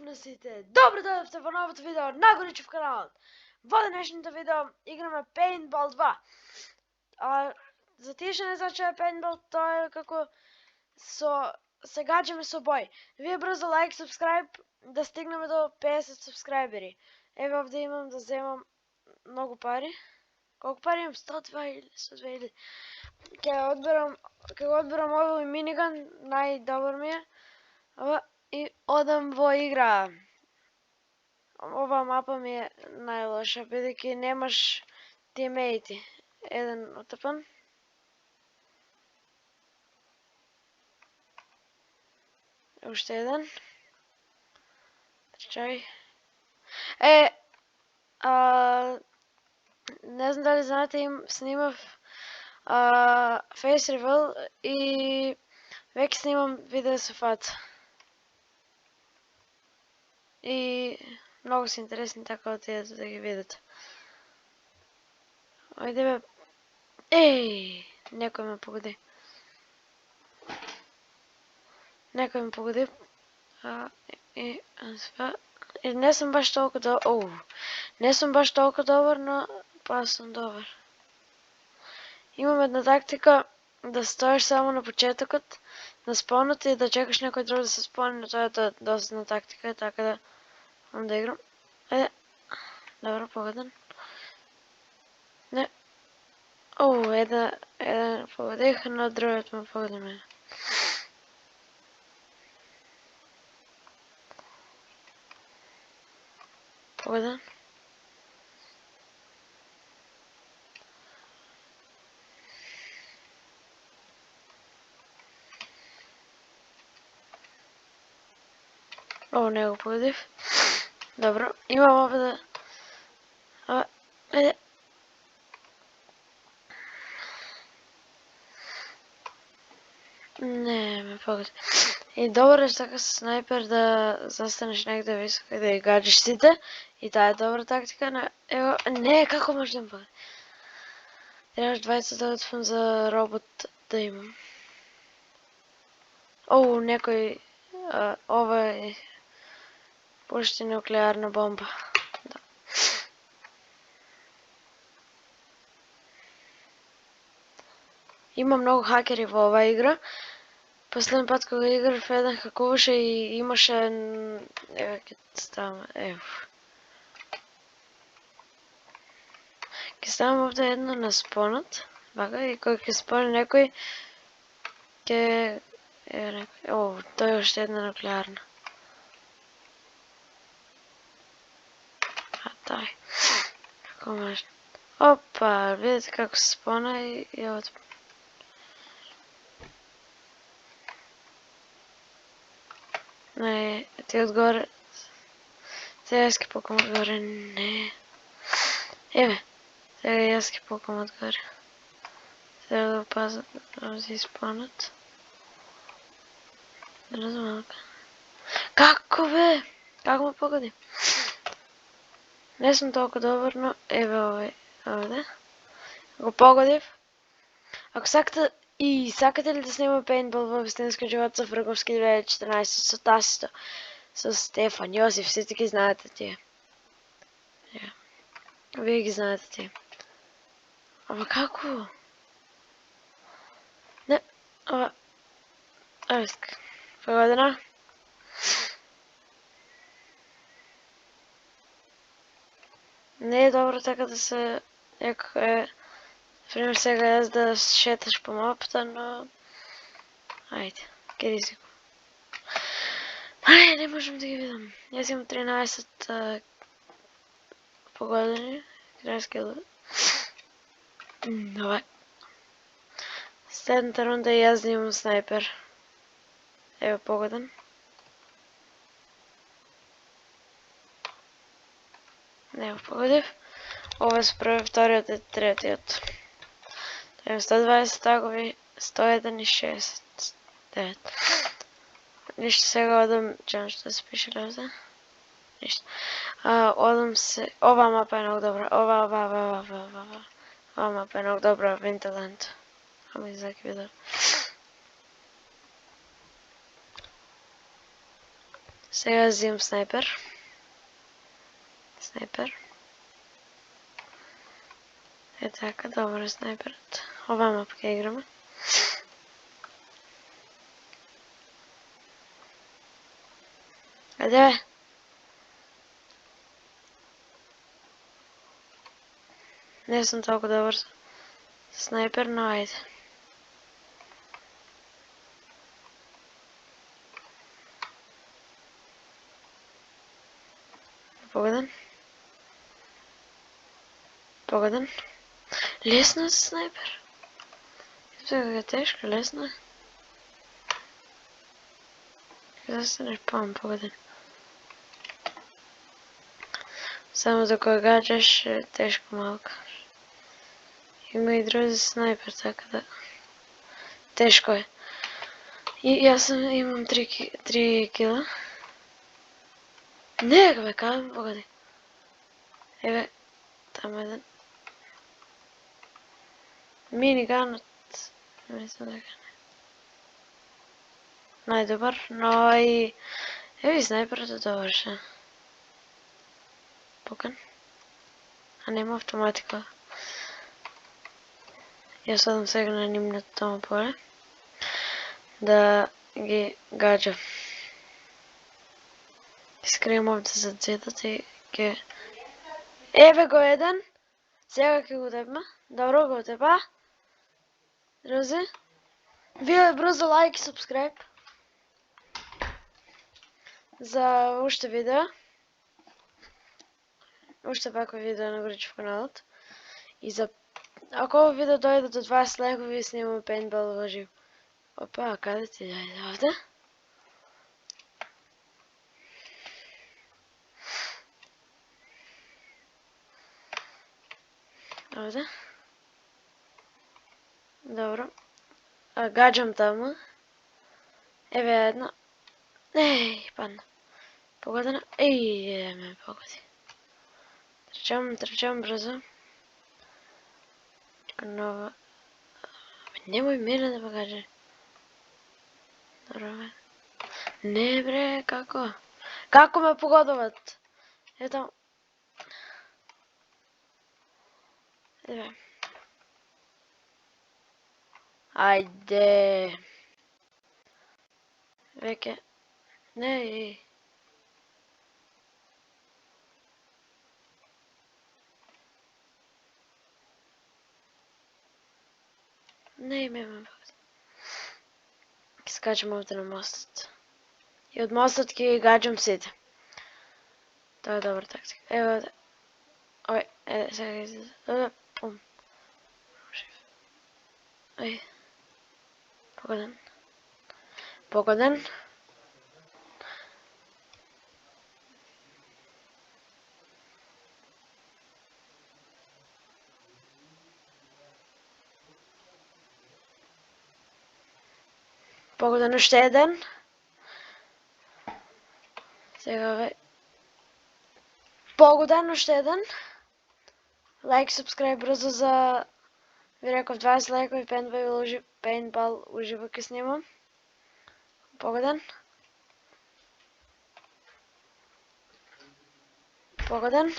на сите! Добро дојдовте во новото видео на Горичев каналот. Во денешното видео играме Paintball 2. За тие што не знаат што е Paintball, тоа е како се гаѓаме со бој. Вие брзо лайк, субскрайб да стигнеме до 50 субскрајбери. Еве овде имам да земам многу пари. Колку пари имам? 102.000. Ќе го одберам овој миниган, најдобар ми е. И одам во игра. Ова мапа ми е најлоша, бидејќи немаш тимејти. Еден отепан. Уште еден. Чај. Не знам дали знаете, снимав Face Reveal и веќе снимам видео со фаца. И многу се интересни, така отидете да ги видите. Ајде бе. Некој ме погоди. И не сум баш толку добар. Не сум баш толку добар, но па сум добар. Имам една тактика да стоиш само на почетокот на спонот и да чекаш некој друг да се спони, но тоа е доsadна тактика, така да да играм. Добро, погоден. Не. Еден погодих, но другиот ме погоди мене. Погоден. Не го погодив. Добро, имам овде. Не, ме погоди. И добро е така со снайпер да застанеш негде високо и да ги гадиш сите. И таа е добра тактика. Ево, не, како може да ме погоди? Требаш 20 да отфам за робот да имам. Некој... Ова е... пушти нуклеарна бомба. Да. Има многу хакери во оваа игра. Последен пат кога играв, еден хакуваше и имаше... Еве, ќе ставам... Ќе ставам овде едно на спонот. Вака, и кој ќе спони некој... Тој е уште една нуклеарна. Тај. Како може? Опа, видите како се спона и од... Не, ти одгоре... Сега јас ке покам одгоре, не... Еве, сега јас ке покам одгоре. Сега да пазам да се испонат. Не знам како. Како бе? Како ме погоди? Не сум толку добар, но еве овде. Го погодив. Ако сакате ли да снимам Paintball во вистински живот со Враговски 2014, со Тасито, со Стефан, Јосиф, сите ги знаете тие. Вие ги знаете тие. Ама како? Не, погодена. Не е добро така да се... Пример сега јас да шеташ по мапата, но... Ајде, ке ризикувам. Не можем да ги видам. Јас имам 13 погодени, 13 килови. Ова. Следната рунда јас да имам снайпер. Ево погоден. Не го погодив. Ова е први, вториот и третиот. Имам 120 тагови, 101 и 69. Ништо, сега одам, чекам што се пише левде. Ништо. Одам се, ова мапа е многу добра, ова мапа е многу добра, Winterland. Ама и заки видео. Сега взимам снайпер. Е така, добар е снайперот. Ова мапка играме. Аде бе? Не сум толку добар снайпер, но ајде. Погоден. Лесно е за снайпер. Сега е тешко, лесно е. Kada se ne pогоден. Само за кога гаджаш е тешко малко. Има и други снайпер, така да... Тешко е. И аз имам 3 кила. Не, бе, кадам, погоди. Еве, там еден. Миниганот. Мислам дека не. Најдобар, но и... Еви снайперот е добар ше. Покан. А нема автоматика. Јас садам сега на нивното томо поле. Да ги гаджам. Искрием овде за дзетот и ке... Еве го еден. Сега ќе го тепна. Добро го тепа. Друзи. Вие брзо лайк и субскрайб. За уште видео. Уште пако видео на Горичев каналот. И за... Ако ово видео дојде до 20 лайкови, снимаме пейнтбол во живо. Опа, каде ти дојде овде? Овде. Добро. Гаджам таму. Еве едно. Еј, падна. Погодена. Еј, ме погоди. Трчам брзо. Нова. Немој мене да ме гадже. Добро бе. Не бре, како? Како ме погодуват? Ето. Еве. Ајде. Веќе. Не. Не ме погоди. Ке скачам овде на мостот. И од мостот ќе ги гаджам сите. Тоа е добра тактика. Ево овде. Ој, сега ги излезе. Пум. Ој. Погоден. Погоден. Погоден уште еден. Сега ве. Погоден уште еден. Лайк, субскрайб брзо за... Ви реков 20 лайкови, пейнтбол уживо ке снимам. Погоден. Погоден.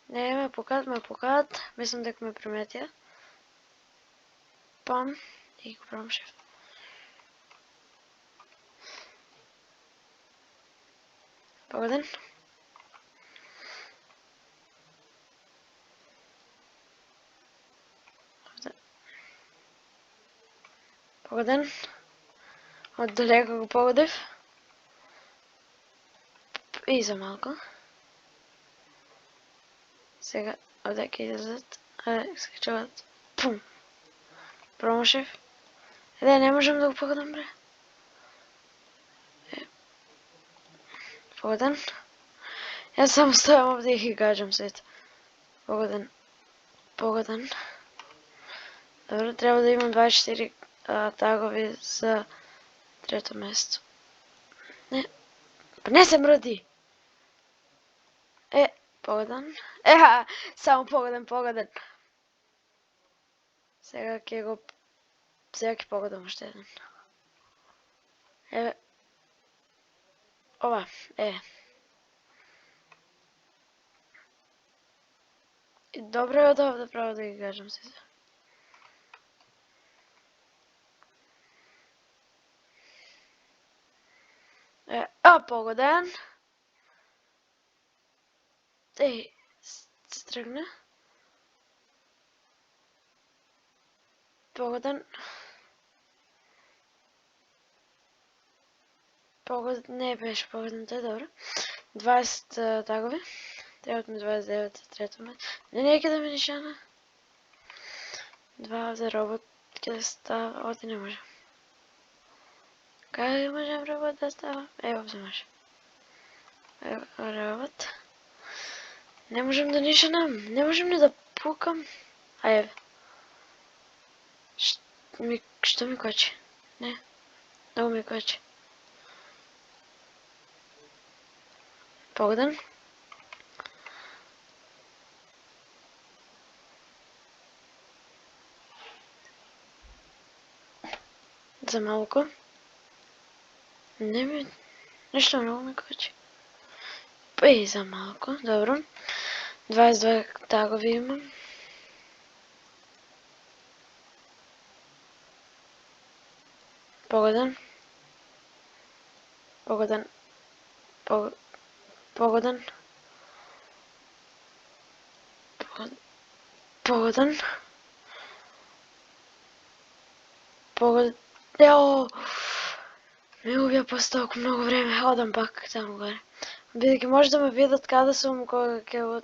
Не, ме покажат. Мислам дека ме приметија. Пам. И го промшив. Погоден. Погоден. Од далеко го погодив. И за малко. Сега овде ќе излезат. Скачават. Пум. Промашив. Еде, не можам да го погодам, бре. Погоден. Јас само стојам овде и ги гаджам сите. Погоден. Погоден. Добро, треба да имам 24 тагови за трето место. Не. Па не се мрди. Погоден. Само погоден. Сега ќе го... Сега ќе погодам уште еден. Еве. Ова, И добро е од овде право да ги кажам сите. Погоден. Се тргна. Погоден. Не беше погоден, тоа е добро. 20 тагови. Требат ми 29, трето ме. Не ќе да ми нишана. 2 овде робот ќе да става. Оти не може. Кај можем робот да става? Овде може. Робот. Не можем да нишанам. Не можем ни да пукам. Што ми кочи? Не. Многу ми кочи. Погоден. За малку. Нешто многу ми кочи. За малку, добро. 22 тагови имам. Погоден. Погоден. Погоден. Погоден. Ме убија после толку многу време. Одам пак таму горе. Бидејќи може да ме видат каде сум кога ќе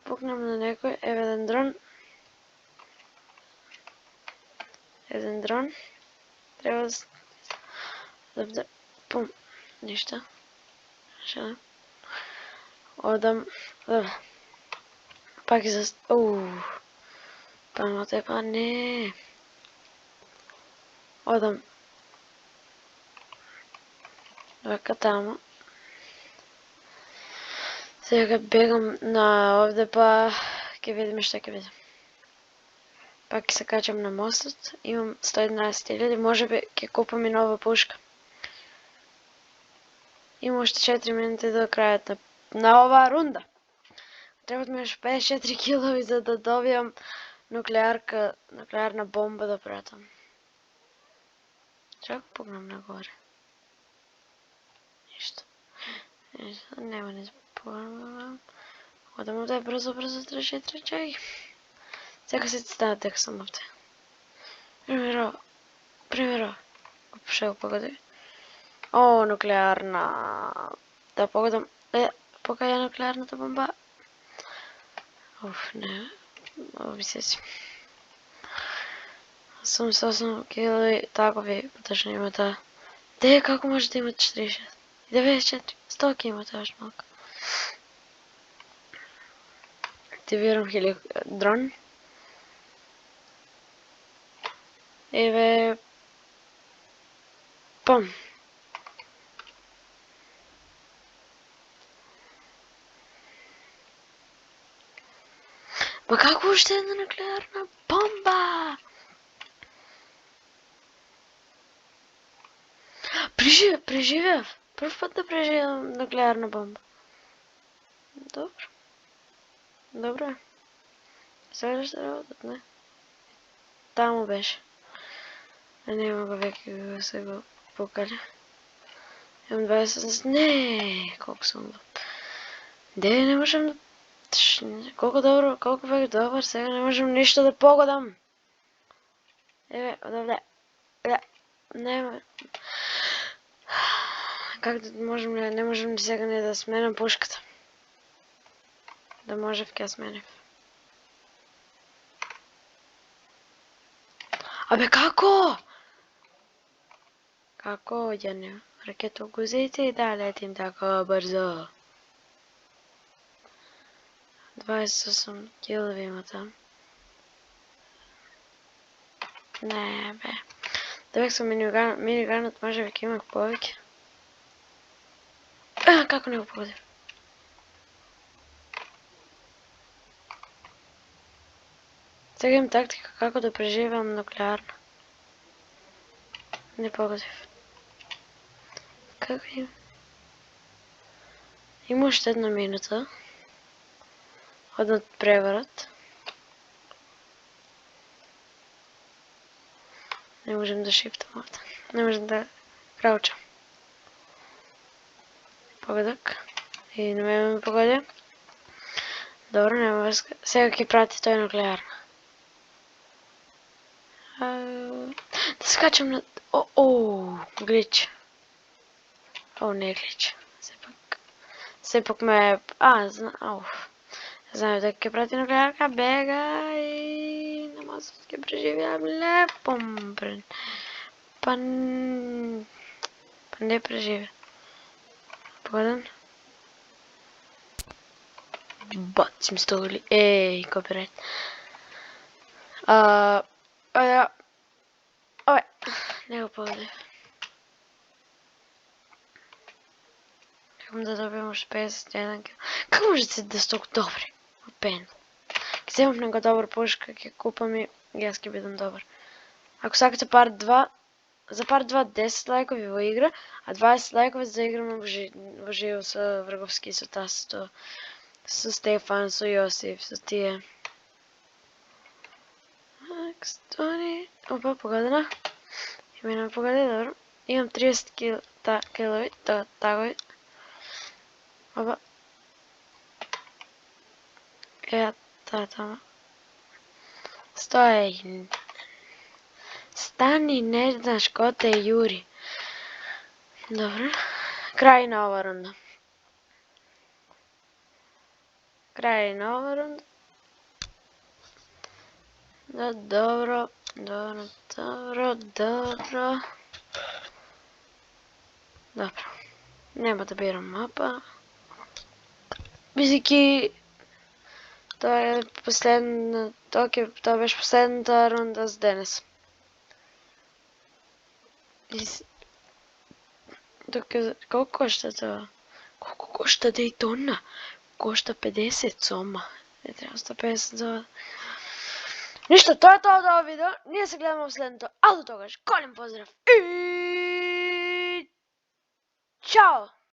пукнам на некој. Еден дрон. Еден дрон. Треба да... Пум. Ништа. Шо? Одам... Пак и за... Па не... Одам... Вака таму. Сега бегам на овде, па ќе видиме што ќе видим. Пак се качам на мостот. Имам 111.000, можеби ќе купам и нова пушка. Има уште 4 минути до крајот на оваа рунда. Требат ми уште 54 килови за да добијам нуклеарна бомба да пратам. Чак погнам нагоре. Ништо. Нема ни погнам. Одам овде брзо, трчај. Сега се станат дека сум овде. Примеро. Што го погоди? Нуклеарна. Да погодам. Покаја нуклеарната бомба. Не. Ови си. 88 килови такови поточно има таа. Како може да има 40? 94. 100 ки има тоа малко. Активирам дрон. Пам. Ма како уште една нуклеарна бомба? Преживев. Прв пат да преживам нуклеарна бомба. Добро е. Сега ще работат, не? Таму беше. Нема го веќе се го покаля. Имам 20... Не, колку сум луп. Не можем да... Колку добро, колку веќе добар, сега не можем ништо да погодам. Одовде. Нема... Как да можем, не можем ни сега не да сменам пушката. Да можев ќе сменив. Како? Како, јане? Ракето гузите и да летим така брзо. 28 килови има там. Не, бе. Дебек со миниганот може веќе имах повеќе. Како не го погодив? Сега имам тактика како да преживам нуклеарна. Не погодив. Какви? Има уште една минута. Однат преворот. Не можем да шиптам овде. Не можем да краучам. Погодак. И не ме погоди. Добро, нема врска. Сега ќе прати тој нуклеарна. Да скачам на... Глич. Не е глич. Сепак ме... Знам дека ќе прати нуклеарка, бега и... Намазот ќе преживеам лепо, па не преживе. Погоден. Бацим столи. Копирајт. Не го погоди. Чекам да добием уште 51 кил. Како може да сте толку добри? Пен. Ке земам много добра пушка, ке купам и јас ке бидам добар. Ако сакате парт 2, за парт 2 10 лајкови во игра, а 20 лајкови за играме во живо со Враговски, со Тасто, со Стефан, со Јосиф, со тие. Опа, погодена. И мене погоди, добро. Имам 30 килови, тагови. Опа. Тама. Стој. Стани, не знаш ко те јури. Добро. Крај на ова рунда. Добро. Нема да бирам мапа. Мислики, тоа беше последната рунда за денес. Колку кошта тоа? Колку кошта Дейтона? Кошта 50 сома. Не треба 150 за... Ништо, тоа е тоа од ова видео. Ние се гледаме во следното. А до тогаш, голем поздрав и... Чао!